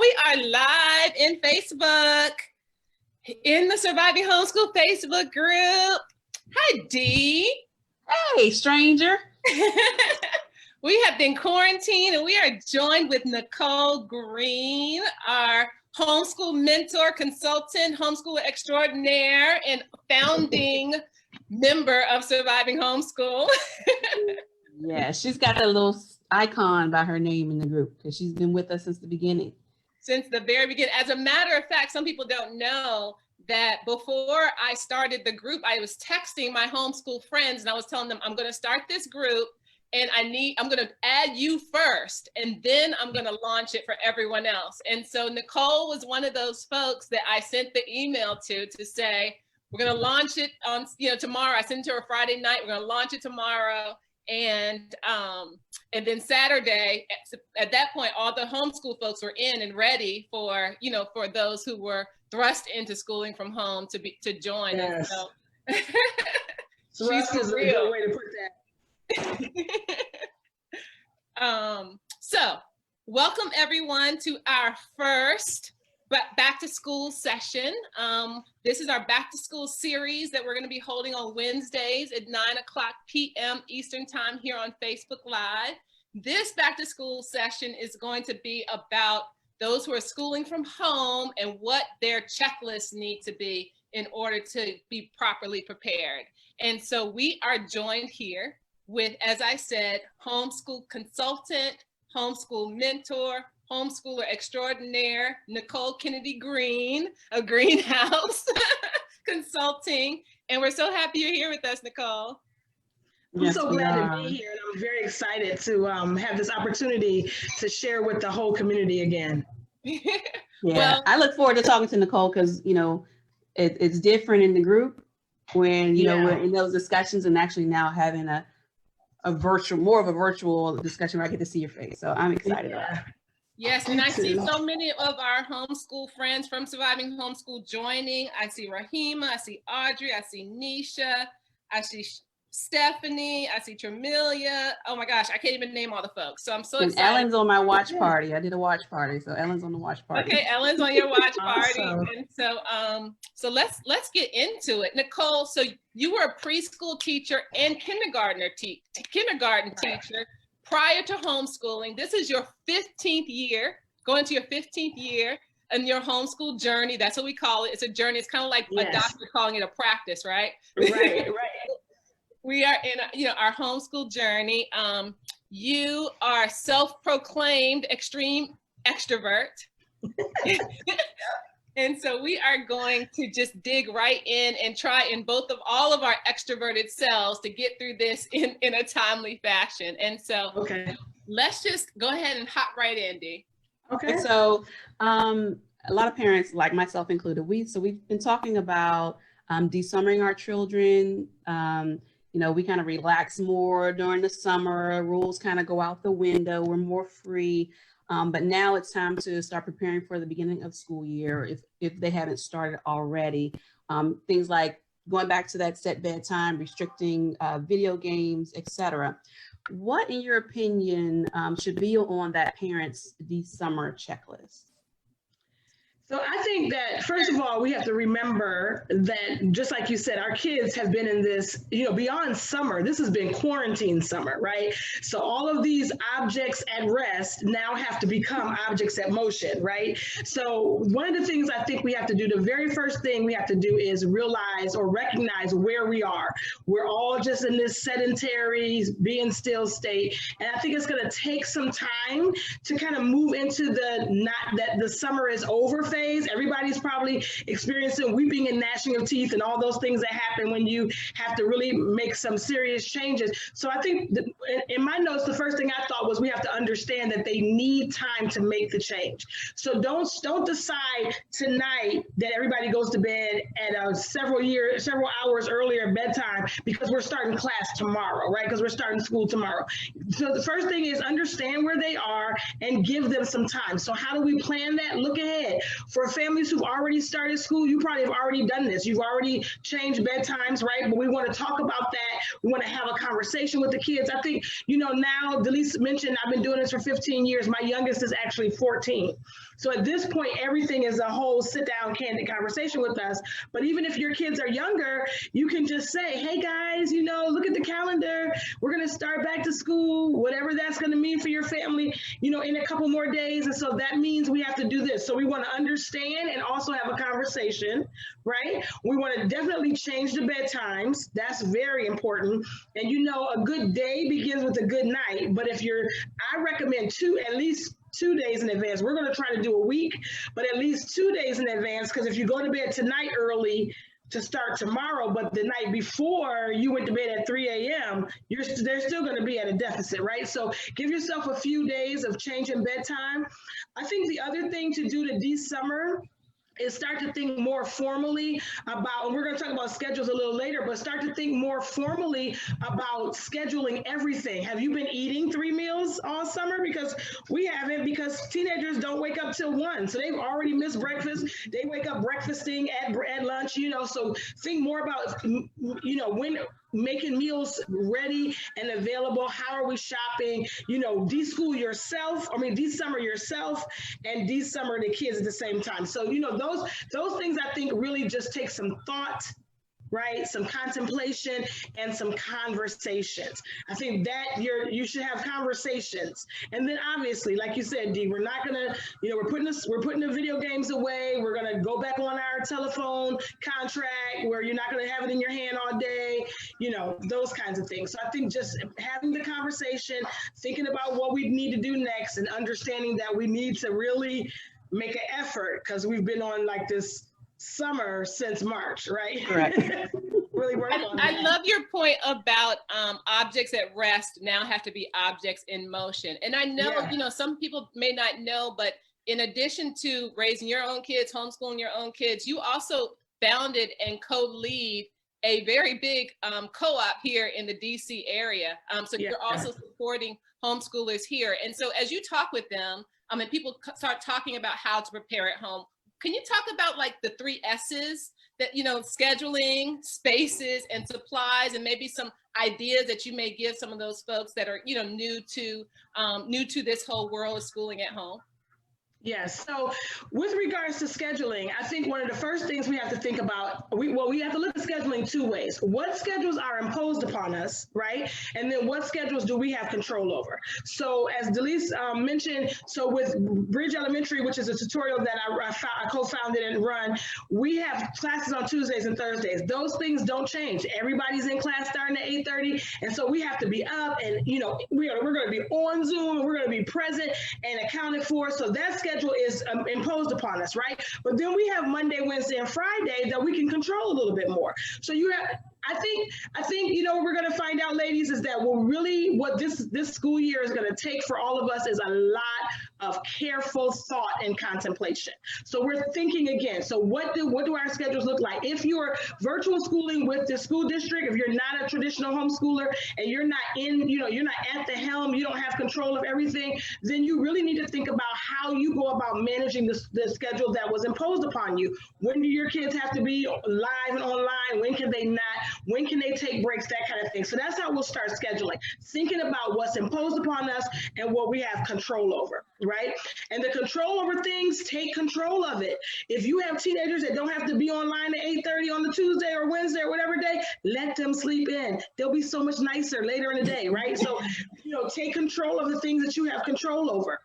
we are live in Facebook, in the Surviving Homeschool Facebook group. Hi, Dee. Hey, stranger. We have been quarantined and we are joined with Nichole Green, our homeschool mentor, consultant, homeschooler extraordinaire, and founding member of Surviving Homeschool. Yeah, she's got that little icon by her name in the group because she's been with us since the beginning. Since the very beginning. As a matter of fact, some people don't know that before I started the group, I was texting my homeschool friends and I was telling them, I'm going to start this group and I'm going to add you first, and then I'm going to launch it for everyone else. And so Nichole was one of those folks that I sent the email to say, we're going to launch it on, tomorrow. I sent it to her Friday night. We're going to launch it tomorrow. And then Saturday, at that point, all the homeschool folks were in and ready for, for those who were thrust into schooling from home to join. Yes. And so thrust is a good way to put that. So welcome everyone to our first back to school session. This is our back to school series that we're going to be holding on Wednesdays at 9:00 p.m. Eastern time here on Facebook Live. This back to school session is going to be about those who are schooling from home and what their checklists need to be in order to be properly prepared. And so we are joined here with, as I said, homeschool consultant, homeschool mentor, homeschooler extraordinaire, Nichole Kennedy Green of Greenhouse Consulting. And we're so happy you're here with us, Nichole. I'm so glad to be here, and I'm very excited to have this opportunity to share with the whole community again. Yeah, well, I look forward to talking to Nichole because, it's different in the group when, we're in those discussions and actually now having more of a virtual discussion where I get to see your face. So I'm excited about it. Yes, and I see so many of our homeschool friends from Surviving Homeschool joining. I see Rahima, I see Audrey, I see Nisha, I see Stephanie, I see Tramilia. Oh my gosh, I can't even name all the folks. So I'm so excited. And Ellen's on my watch party. I did a watch party, so Ellen's on the watch party. Okay, Ellen's on your watch party. Awesome. And so let's get into it. Nichole, so you were a preschool teacher and kindergarten teacher prior to homeschooling. This is your 15th year, going to your 15th year in your homeschool journey. That's what we call it. It's a journey. It's kind of like a doctor calling it a practice, right? Right. We are in our homeschool journey. You are self-proclaimed extreme extrovert. And so we are going to just dig right in and try in all of our extroverted selves to get through this in a timely fashion. And so let's just go ahead and hop right in, Dee. Okay. So a lot of parents, like myself included, we've been talking about desummering our children. We kind of relax more during the summer, rules kind of go out the window, we're more free. But now it's time to start preparing for the beginning of school year if they haven't started already. Things like going back to that set bedtime, restricting video games, etc. What, in your opinion, should be on that parent's summer checklist? So I think that, first of all, we have to remember that, just like you said, our kids have been in this, beyond summer. This has been quarantine summer, right? So all of these objects at rest now have to become objects at motion, right? So one of the things I think we have to do, the very first thing we have to do is realize or recognize where we are. We're all just in this sedentary, being still state. And I think it's going to take some time to kind of move into not that the summer is over phase. Everybody's probably experiencing weeping and gnashing of teeth and all those things that happen when you have to really make some serious changes. So I think in my notes, the first thing I thought was we have to understand that they need time to make the change. So don't decide tonight that everybody goes to bed at several hours earlier bedtime because we're starting class tomorrow, right? Because we're starting school tomorrow. So the first thing is understand where they are and give them some time. So how do we plan that? Look ahead. For families who've already started school, you probably have already done this. You've already changed bedtimes, right? But we want to talk about that. We want to have a conversation with the kids. I think, now Delise mentioned I've been doing this for 15 years. My youngest is actually 14. So at this point, everything is a whole sit down, candid conversation with us. But even if your kids are younger, you can just say, hey guys, look at the calendar. We're going to start back to school, whatever that's going to mean for your family, in a couple more days. And so that means we have to do this. So we want to understand and also have a conversation, right? We want to definitely change the bedtimes. That's very important. And a good day begins with a good night. But I recommend at least 2 days in advance. We're going to try to do a week, but at least 2 days in advance, because if you go to bed tonight early to start tomorrow, but the night before you went to bed at 3 a.m., they're still going to be at a deficit, right? So give yourself a few days of changing bedtime. I think the other thing to do to de-summer is start to think more formally about, and we're going to talk about schedules a little later, but start to think more formally about scheduling everything. Have you been eating 3 meals all summer? Because we haven't, because teenagers don't wake up till 1. So they've already missed breakfast. They wake up breakfasting at lunch, so think more about, when making meals ready and available. How are we shopping? De-summer yourself and de-summer the kids at the same time. So, those things I think really just take some thought, right? Some contemplation and some conversations. I think that you should have conversations. And then obviously, like you said, Dee, we're not gonna, we're putting the video games away. We're gonna go back on our telephone contract where you're not gonna have it in your hand all day, those kinds of things. So I think just having the conversation, thinking about what we need to do next, and understanding that we need to really make an effort, because we've been on like this summer since March, right? Correct. Really work on that. I love your point about objects at rest now have to be objects in motion. And I know, some people may not know, but in addition to raising your own kids, homeschooling your own kids, you also founded and co-lead a very big co-op here in the DC area. So you're also supporting homeschoolers here. And so as you talk with them, and people start talking about how to prepare at home, can you talk about like the 3 S's that, scheduling, spaces, and supplies, and maybe some ideas that you may give some of those folks that are, new to this whole world of schooling at home? Yes. So with regards to scheduling, I think one of the first things we have to think about, we have to look at scheduling 2 ways. What schedules are imposed upon us, right? And then what schedules do we have control over? So as Delise mentioned, so with Bridge Elementary, which is a tutorial that I co-founded and run, we have classes on Tuesdays and Thursdays. Those things don't change. Everybody's in class starting at 8:30. And so we have to be up and, we're going to be on Zoom, and we're going to be present and accounted for. So that schedule is imposed upon us, right? But then we have Monday, Wednesday, and Friday that we can control a little bit more. So I think what we're going to find out, ladies, is that what this school year is going to take for all of us is a lot of careful thought and contemplation. So we're thinking again. So what do our schedules look like? If you're virtual schooling with the school district, if you're not a traditional homeschooler and you're not you're not at the helm, you don't have control of everything, then you really need to think about how you go about managing the schedule that was imposed upon you. When do your kids have to be live and online? When can they not? When can they take breaks? That kind of thing. So that's how we'll start scheduling, thinking about what's imposed upon us and what we have control over, right? And the control over things, take control of it. If you have teenagers that don't have to be online at 8:30 on the Tuesday or Wednesday or whatever day, let them sleep in. They'll be so much nicer later in the day, right? So, take control of the things that you have control over.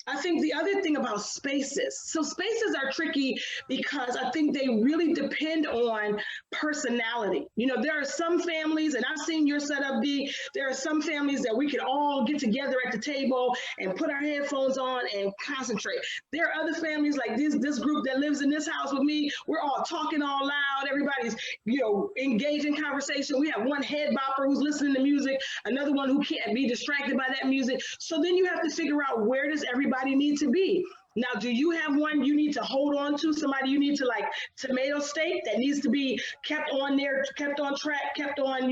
I think the other thing about spaces. So spaces are tricky because I think they really depend on personality. There are some families, and I've seen your setup, Dee, there are some families that we could all get together at the table and put our headphones on and concentrate. There are other families like this group that lives in this house with me. We're all talking all loud. Everybody's, engaged in conversation. We have one head bopper who's listening to music, another one who can't be distracted by that music. So then you have to figure out, where does everybody need to be? Now, do you have one you need to hold on to, somebody you need to, like tomato steak, that needs to be kept on there, kept on track, kept on,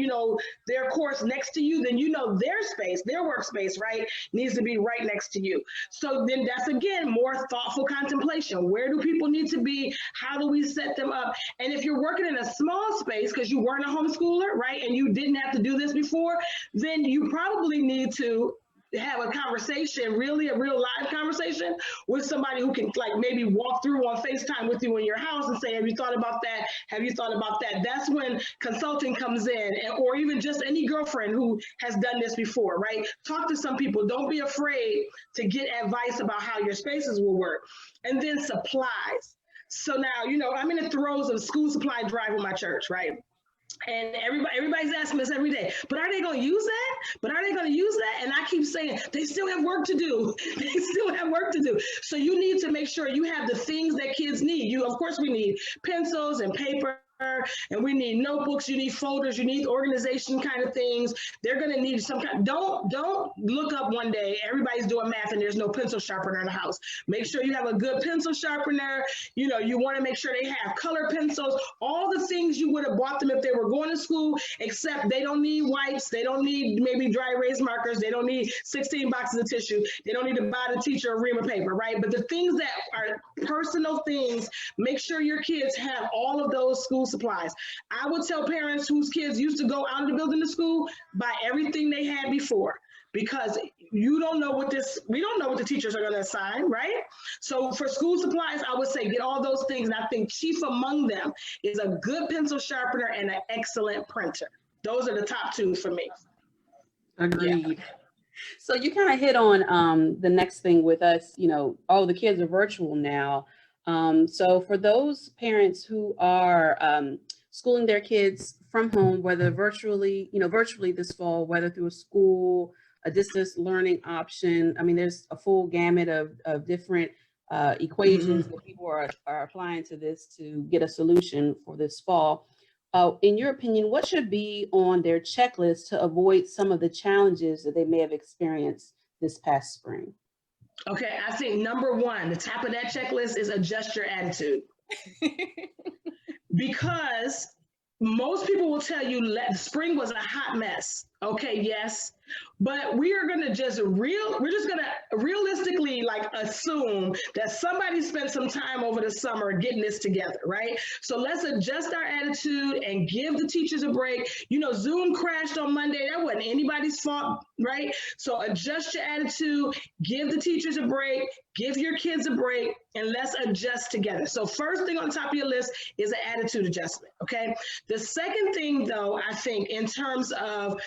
their course next to you? Then their space, their workspace, right, needs to be right next to you. So then that's, again, more thoughtful contemplation. Where do people need to be? How do we set them up? And if you're working in a small space because you weren't a homeschooler, right, and you didn't have to do this before, then you probably need to have a conversation, really a real live conversation with somebody who can, like, maybe walk through on FaceTime with you in your house and say, have you thought about that? Have you thought about that? That's when consulting comes in, or even just any girlfriend who has done this before, right? Talk to some people. Don't be afraid to get advice about how your spaces will work. And then supplies. So now, I'm in the throes of school supply drive with my church, right? And everybody's asking us every day, but are they going to use that? But are they going to use that? And I keep saying, they still have work to do. They still have work to do. So you need to make sure you have the things that kids need. Of course, we need pencils and paper, and we need notebooks, you need folders, you need organization kind of things. They're going to need some kind. Don't look up one day, everybody's doing math and there's no pencil sharpener in the house. Make sure you have a good pencil sharpener. You want to make sure they have color pencils, all the things you would have bought them if they were going to school, except they don't need wipes, they don't need maybe dry erase markers, they don't need 16 boxes of tissue, they don't need to buy the teacher a ream of paper, right? But the things that are personal things, make sure your kids have all of those school supplies. I would tell parents whose kids used to go out of the building to school, buy everything they had before, because we don't know what the teachers are going to assign, right? So for school supplies, I would say get all those things. And I think chief among them is a good pencil sharpener and an excellent printer. Those are the top two for me. Agreed. Yeah. So you kind of hit on the next thing with us, the kids are virtual now. So for those parents who are schooling their kids from home, whether virtually this fall, whether through a school, a distance learning option, there's a full gamut of different equations that people are applying to this to get a solution for this fall. In your opinion, what should be on their checklist to avoid some of the challenges that they may have experienced this past spring? Okay, I think number one, the top of that checklist is adjust your attitude. Because most people will tell you spring was a hot mess. Okay, yes, but we're just gonna realistically assume that somebody spent some time over the summer getting this together, right? So let's adjust our attitude and give the teachers a break. Zoom crashed on Monday. That wasn't anybody's fault, right? So adjust your attitude, give the teachers a break, give your kids a break, and let's adjust together. So first thing on top of your list is an attitude adjustment, okay? The second thing, though, I think in terms of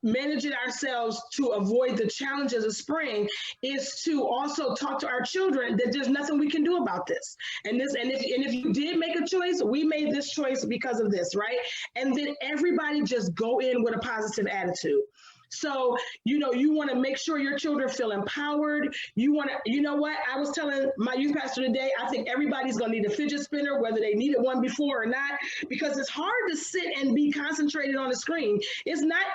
managing ourselves to avoid the challenges of spring is to also talk to our children that there's nothing we can do about this. And if you did make a choice, we made this choice because of this, right? And then everybody just go in with a positive attitude. So, you want to make sure your children feel empowered. I was telling my youth pastor today, I think everybody's going to need a fidget spinner, whether they needed one before or not, because it's hard to sit and be concentrated on the screen. It's not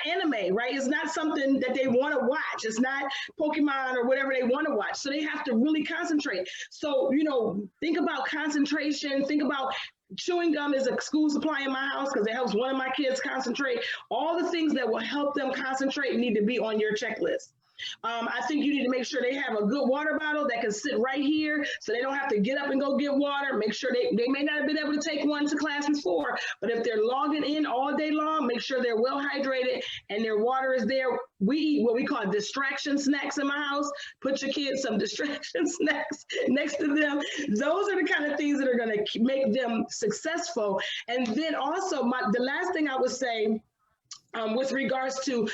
anime, right? It's not something that they want to watch. It's not Pokemon or whatever they want to watch. So they have to really concentrate. So, think about concentration, think about chewing gum is a school supply in my house because it helps one of my kids concentrate. All the things that will help them concentrate need to be on your checklist. I think you need to make sure they have a good water bottle that can sit right here so they don't have to get up and go get water. Make sure they may not have been able to take one to class before, but if they're logging in all day long, make sure they're well hydrated and their water is there. We eat what we call distraction snacks in my house. Put your kids some distraction snacks next to them. Those are the kind of things that are going to make them successful. And then also the last thing I would say with regards to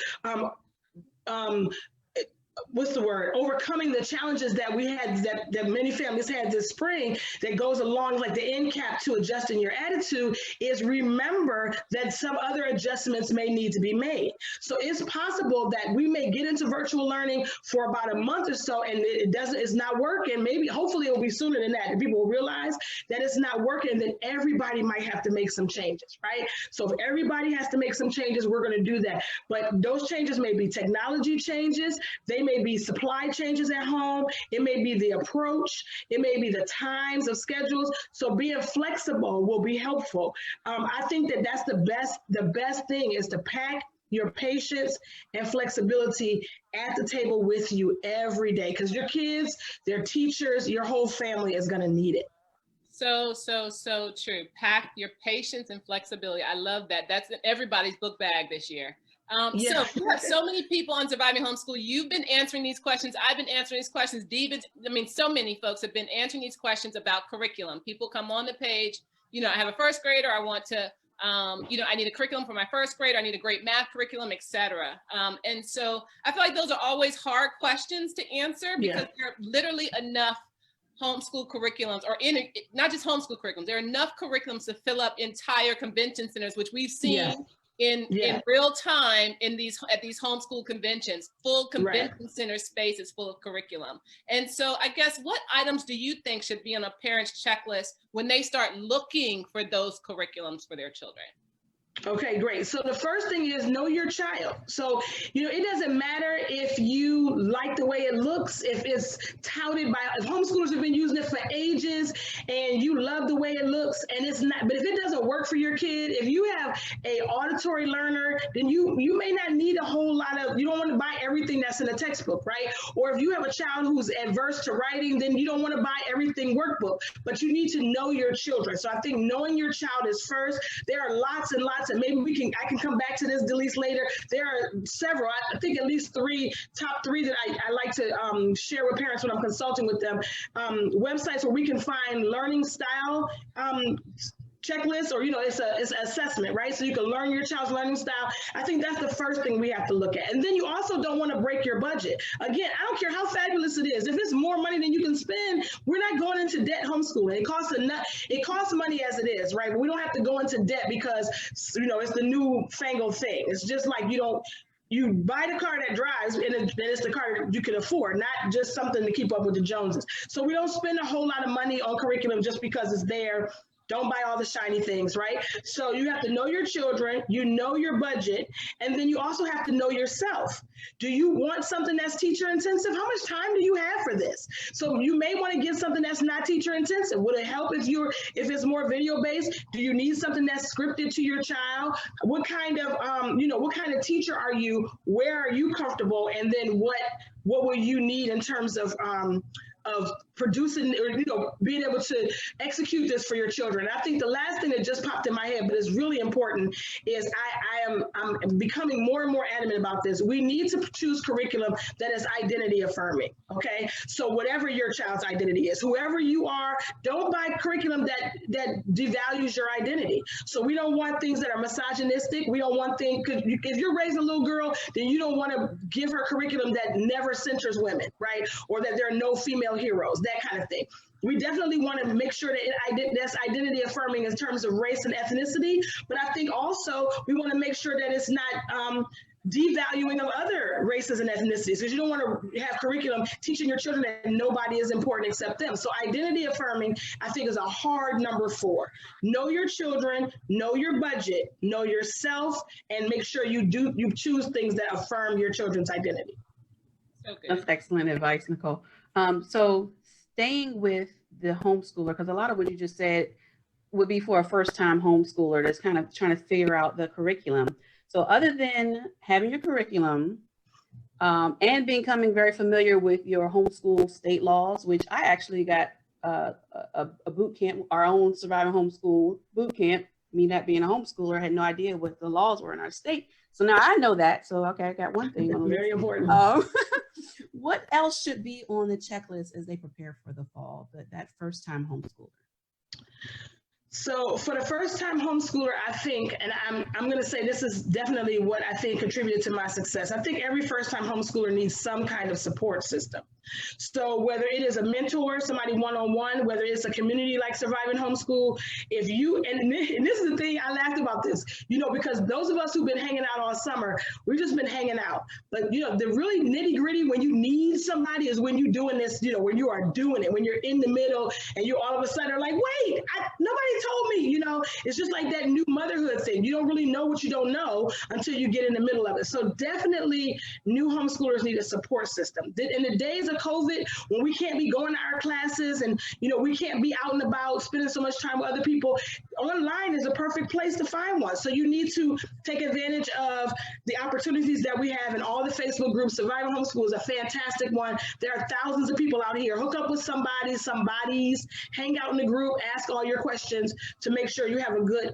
overcoming the challenges that we had, that many families had this spring, that goes along like the end cap to adjusting your attitude, is remember that some other adjustments may need to be made. So it's possible that we may get into virtual learning for about a month or so and it's not working. Hopefully it'll be sooner than that. And people will realize that it's not working, then everybody might have to make some changes, right? So if everybody has to make some changes, we're going to do that. But those changes may be technology changes. They may be supply changes at home. It may be the approach. It may be the times of schedules. So being flexible will be helpful. I think that that's the best thing is to pack your patience and flexibility at the table with you every day, because your kids, their teachers, your whole family is going to need it. So true. Pack your patience and flexibility. I love that. That's in everybody's book bag this year. Yeah. So we have so many people on Surviving Homeschool. You've been answering these questions. I've been answering these questions. So many folks have been answering these questions about curriculum. People come on the page, I have a first grader. I want to, I need a curriculum for my first grade. I need a great math curriculum, etc. And so I feel like those are always hard questions to answer because there are literally enough homeschool curriculums, or not just homeschool curriculums. There are enough curriculums to fill up entire convention centers, which we've seen in real time at these homeschool conventions. Full convention center space is full of curriculum. And so I guess, what items do you think should be on a parent's checklist when they start looking for those curriculums for their children? Okay, great. So the first thing is know your child. So, it doesn't matter if you like the way it looks, if it's touted by, if homeschoolers have been using it for ages and you love the way it looks and it's not, but if it doesn't work for your kid, if you have a auditory learner, then you may not need a whole lot of, you don't want to buy everything that's in a textbook, right? Or if you have a child who's adverse to writing, then you don't want to buy everything workbook, but you need to know your children. So I think knowing your child is first. There are lots and lots, and maybe I can come back to this, Delise, later. There are several, I think at least top three that I like to share with parents when I'm consulting with them. Websites where we can find learning style checklist, or it's an assessment, right? So you can learn your child's learning style. I think that's the first thing we have to look at. And then you also don't want to break your budget. Again, I don't care how fabulous it is. If it's more money than you can spend, we're not going into debt homeschooling. It costs money as it is, right? But we don't have to go into debt because it's the new fangled thing. It's just like you buy the car that drives, and it's the car that you can afford, not just something to keep up with the Joneses. So we don't spend a whole lot of money on curriculum just because it's there. Don't buy all the shiny things, right? So you have to know your children, your budget, and then you also have to know yourself. Do you want something that's teacher intensive? How much time do you have for this? So you may want to get something that's not teacher intensive. Would it help if it's more video based? Do you need something that's scripted to your child? What kind of teacher are you? Where are you comfortable? And then what will you need in terms of producing, or being able to execute this for your children. I think the last thing that just popped in my head, but is really important, is I'm becoming more and more adamant about this. We need to choose curriculum that is identity affirming. Okay, so whatever your child's identity is, whoever you are, don't buy curriculum that devalues your identity. So we don't want things that are misogynistic. We don't want things, if you're raising a little girl, then you don't want to give her curriculum that never centers women, right? Or that there are no female heroes, that kind of thing. We definitely want to make sure that that's identity affirming in terms of race and ethnicity, but I think also we want to make sure that it's not devaluing of other races and ethnicities, because you don't want to have curriculum teaching your children that nobody is important except them. So identity affirming, I think, is a hard number 4. Know your children, know your budget, know yourself, and make sure you choose things that affirm your children's identity. Okay. That's excellent advice, Nichole. So staying with the homeschooler, because a lot of what you just said would be for a first-time homeschooler that's kind of trying to figure out the curriculum. So other than having your curriculum and becoming very familiar with your homeschool state laws, which I actually got a boot camp, our own Surviving Homeschool boot camp. Me not being a homeschooler, I had no idea what the laws were in our state. So now I know that. So, okay, I got one thing. Very important. What else should be on the checklist as they prepare for the fall, that first-time homeschooler? So for the first-time homeschooler, I think, and I'm going to say this is definitely what I think contributed to my success. I think every first-time homeschooler needs some kind of support system. So whether it is a mentor, somebody one-on-one, whether it's a community like Surviving Homeschool, if you, and this is the thing, I laughed about this, because those of us who've been hanging out all summer, we've just been hanging out. But, the really nitty-gritty when you need somebody is when you're doing this, when you are doing it, when you're in the middle and you all of a sudden are like, wait, nobody told me, it's just like that new motherhood thing. You don't really know what you don't know until you get in the middle of it. So definitely new homeschoolers need a support system. In the days of COVID, when we can't be going to our classes and, we can't be out and about spending so much time with other people, online is a perfect place to find one. So you need to take advantage of the opportunities that we have in all the Facebook groups. Surviving Homeschool is a fantastic one. There are thousands of people out here. Hook up with somebody's, hang out in the group, ask all your questions to make sure you have a good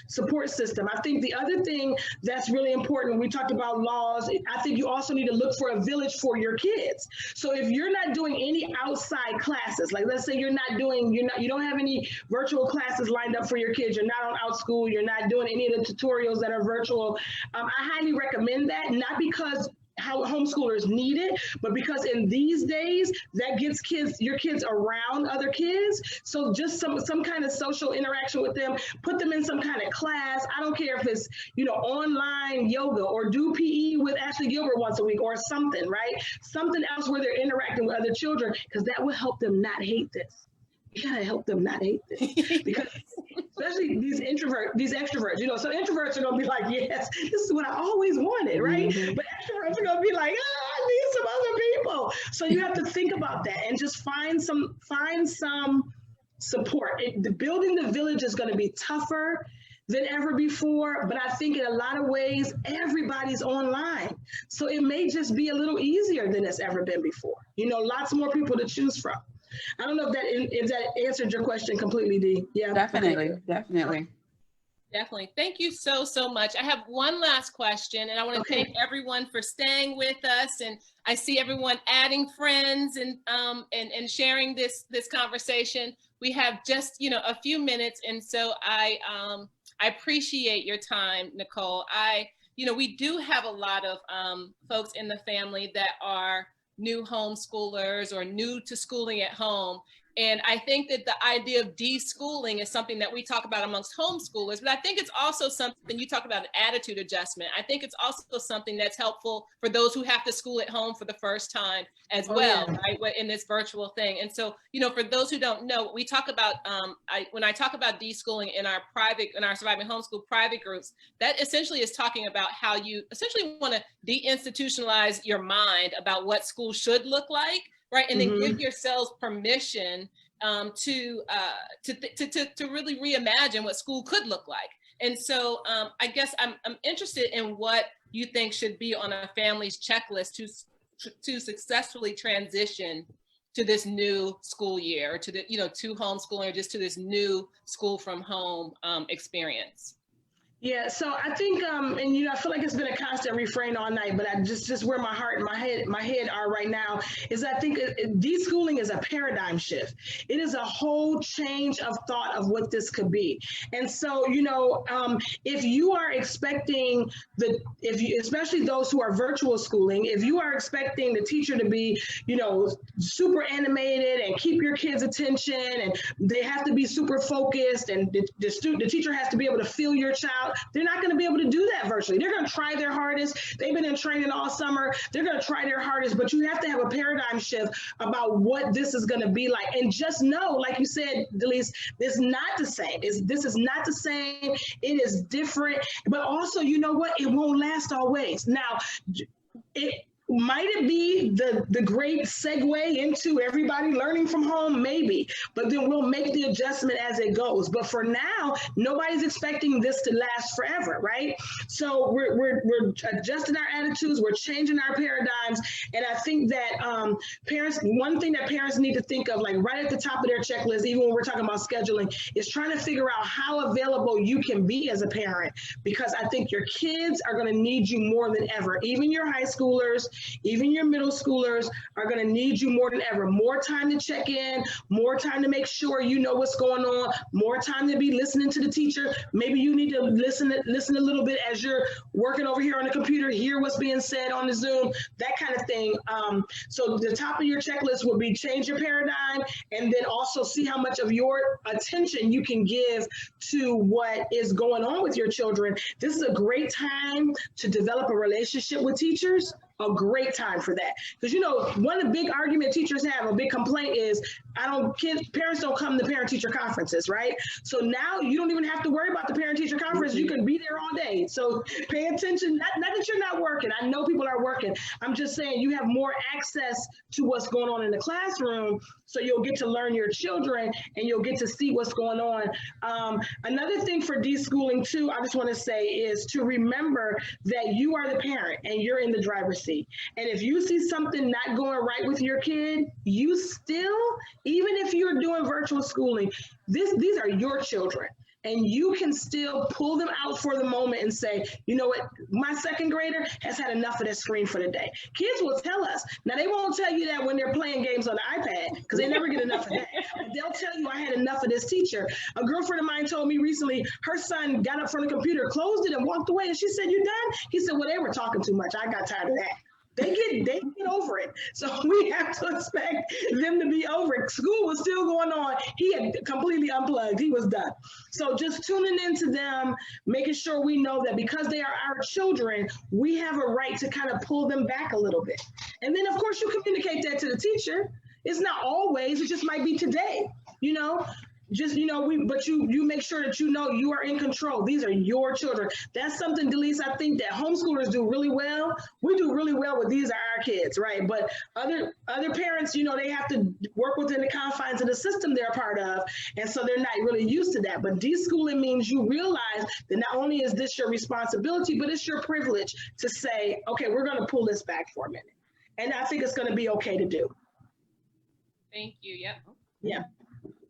support system. I think the other thing that's really important, we talked about laws, I think you also need to look for a village for your kids. So if you're not doing any outside classes, like let's say you don't have any virtual classes lined up for your kids, you're not on OutSchool, you're not doing any of the tutorials that are virtual, I highly recommend that, not because how homeschoolers need it, but because in these days that gets your kids around other kids. So just some kind of social interaction with them, put them in some kind of class. I don't care if it's online yoga or do PE with Ashley Gilbert once a week or something, right? Something else where they're interacting with other children, because that will help them not hate this. You gotta help them not hate this, because especially these extroverts, so introverts are gonna be like, yes, this is what I always wanted, right? Mm-hmm. But extroverts are gonna be like, I need some other people. So you have to think about that and just find some support. Building the village is gonna be tougher than ever before, but I think in a lot of ways, everybody's online. So it may just be a little easier than it's ever been before. Lots more people to choose from. I don't know if that answered your question completely, Dee. Yeah, definitely. Thank you so much. I have one last question, and I want to thank everyone for staying with us. And I see everyone adding friends and sharing this conversation. We have just a few minutes, and so I appreciate your time, Nichole. We do have a lot of folks in the family that are new homeschoolers or new to schooling at home. And I think that the idea of deschooling is something that we talk about amongst homeschoolers, but I think it's also something, you talk about an attitude adjustment. I think it's also something that's helpful for those who have to school at home for the first time as well, right, in this virtual thing. And so, for those who don't know, we talk about, when I talk about deschooling in our Surviving Homeschool private groups, that essentially is talking about how you essentially want to deinstitutionalize your mind about what school should look like, right, and then give yourselves permission to really reimagine what school could look like. And so I guess I'm interested in what you think should be on a family's checklist to successfully transition to this new school year, or to the to homeschooling, or just to this new school from home experience. Yeah, so I think, and I feel like it's been a constant refrain all night, but I just where my heart and my head are right now is I think deschooling is a paradigm shift. It is a whole change of thought of what this could be. And so, if you are expecting especially those who are virtual schooling, if you are expecting the teacher to be, super animated and keep your kids' attention, and they have to be super focused, and the teacher has to be able to feel your child, they're not going to be able to do that virtually. They're going to try their hardest. They've been in training all summer. They're going to try their hardest, but you have to have a paradigm shift about what this is going to be like. And just know, like you said, Delise, this is not the same. This is not the same. It is different, but also, you know what? It won't last always. Now, might it be the great segue into everybody learning from home? Maybe, but then we'll make the adjustment as it goes. But for now, nobody's expecting this to last forever, right? So we're adjusting our attitudes, we're changing our paradigms, and I think that one thing that parents need to think of, like right at the top of their checklist, even when we're talking about scheduling, is trying to figure out how available you can be as a parent, because I think your kids are going to need you more than ever, even your high schoolers. even your middle schoolers, are going to need you more than ever. More time to check in, more time to make sure you know what's going on, more time to be listening to the teacher. Maybe you need to listen a little bit as you're working over here on the computer, hear what's being said on the Zoom, that kind of thing. So the top of your checklist will be change your paradigm, and then also see how much of your attention you can give to what is going on with your children. This is a great time to develop a relationship with teachers. A great time for that, because one of the big argument teachers have, a big complaint is, parents don't come to parent-teacher conferences, right? So now you don't even have to worry about the parent-teacher conference. You can be there all day. So pay attention. Not that you're not working. I know people are working. I'm just saying you have more access to what's going on in the classroom, so you'll get to learn your children and you'll get to see what's going on. Another thing for deschooling too, I just want to say, is to remember that you are the parent and you're in the driver's seat. And if you see something not going right with your kid, you still, even if you're doing virtual schooling, these are your children. And you can still pull them out for the moment and say, you know what, my second grader has had enough of this screen for the day. Kids will tell us. Now, they won't tell you that when they're playing games on the iPad, because they never get enough of that. But they'll tell you, I had enough of this teacher. A girlfriend of mine told me recently, her son got up from the computer, closed it, and walked away. And she said, you done? He said, well, they were talking too much. I got tired of that. They get over it. So we have to expect them to be over it. School was still going on. He had completely unplugged. He was done. So just tuning into them, making sure we know that because they are our children, we have a right to kind of pull them back a little bit. And then, of course, you communicate that to the teacher. It's not always, it just might be today, but you make sure that you are in control. These are your children. That's something, Delise, I think that homeschoolers do really well. We do really well with these are our kids, right? But other parents, they have to work within the confines of the system they're a part of. And so they're not really used to that. But deschooling means you realize that not only is this your responsibility, but it's your privilege to say, okay, we're going to pull this back for a minute. And I think it's going to be okay to do. Thank you. Yep. Yeah.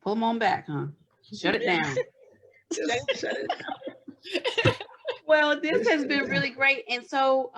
Pull them on back, huh? Shut it down. Shut it down. Well, this has been really great. And so,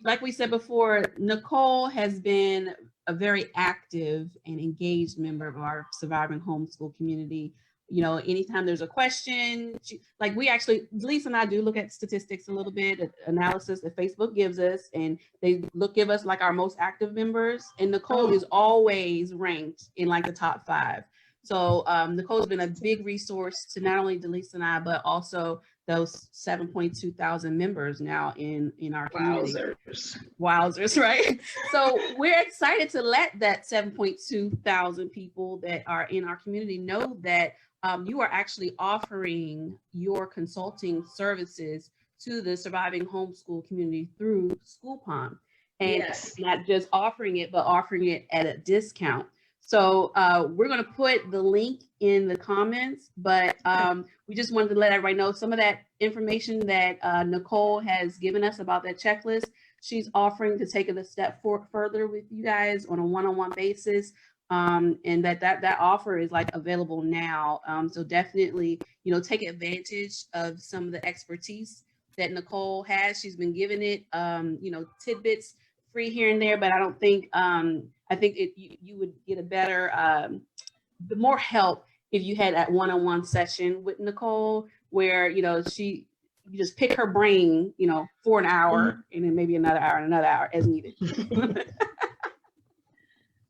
like we said before, Nichole has been a very active and engaged member of our Surviving Homeschool community. Anytime there's a question, Delise and I do look at statistics a little bit, analysis that Facebook gives us, and they give us like our most active members. And Nichole is always ranked in like the top 5. So Nichole's been a big resource to not only Delise and I, but also those 7.2 thousand members now in our community. Wowzers, right? So we're excited to let that 7.2 thousand people that are in our community know that you are actually offering your consulting services to the Surviving Homeschool community through School Pond. And not just offering it, but offering it at a discount. So we're going to put the link in the comments, but we just wanted to let everybody know some of that information that Nichole has given us about that checklist. She's offering to take it a step further with you guys on a one-on-one basis. And that offer is like available now. So definitely, take advantage of some of the expertise that Nichole has. She's been giving it, tidbits free here and there, but I don't think, I think you would get a better, more help if you had that one-on-one session with Nichole where, you just pick her brain, for an hour and then maybe another hour as needed.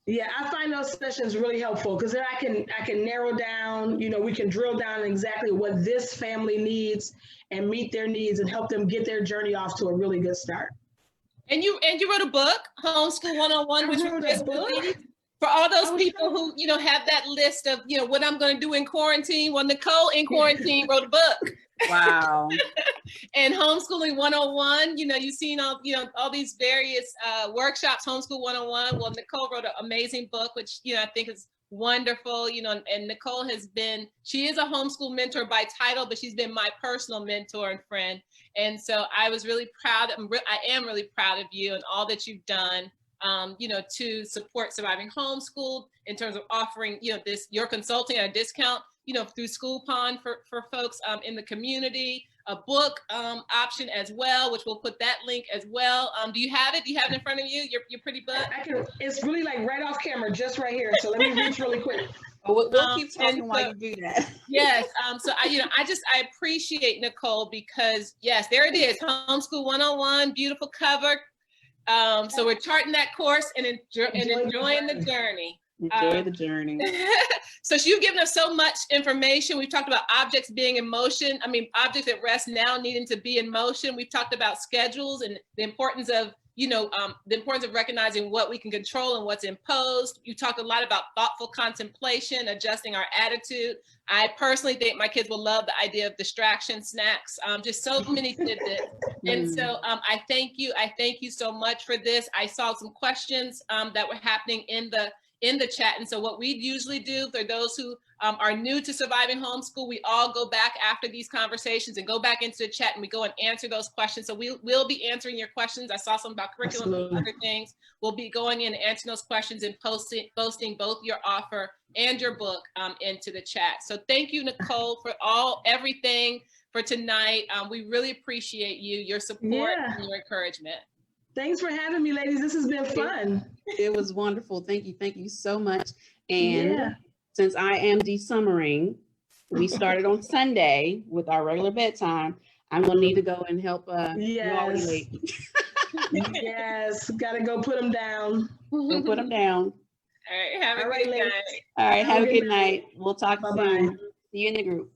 Yeah, I find those sessions really helpful because then I can narrow down, we can drill down exactly what this family needs and meet their needs and help them get their journey off to a really good start. And you wrote a book, Homeschool 101, which was just released. For all those people who, have that list of, what I'm going to do in quarantine. Well, Nichole in quarantine wrote a book. Wow. And Homeschooling 101, you've seen all these various workshops, Homeschool 101. Well, Nichole wrote an amazing book, which, I think is wonderful, and Nichole she is a homeschool mentor by title, but she's been my personal mentor and friend. And so I was really proud. I am really proud of you and all that you've done, to support Surviving Homeschool in terms of offering, your consulting at a discount, through School Pond for folks in the community. a book option as well, which we'll put that link as well. Do you have it? Do you have it in front of you? Your pretty book? I can. It's really like right off camera, just right here. So let me reach really quick. We'll keep talking while you do that. Yes. So I appreciate Nichole, because yes, there it is. Homeschool 101, beautiful cover. So we're charting that course and enjoying the journey. Enjoy the journey. So you've given us so much information. We've talked about objects being in motion. I mean, objects at rest now needing to be in motion. We've talked about schedules and the importance of recognizing what we can control and what's imposed. You talked a lot about thoughtful contemplation, adjusting our attitude. I personally think my kids will love the idea of distraction snacks, just so many tidbits. And so I thank you. I thank you so much for this. I saw some questions that were happening in the chat. And so what we usually do for those who are new to Surviving Homeschool, we all go back after these conversations and go back into the chat and we go and answer those questions. So we'll be answering your questions. I saw some about curriculum and other things. We'll be going in and answering those questions and posting both your offer and your book into the chat. So thank you, Nichole, for everything for tonight. We really appreciate your support and your encouragement. Thanks for having me, ladies. This has been fun. It was wonderful. Thank you so much. And since I am desummering, we started on Sunday with our regular bedtime. I'm gonna need to go and help Yes, gotta go put them down. Go put them down. All right, have a good night. All right, have a good night. We'll talk soon. See you in the group.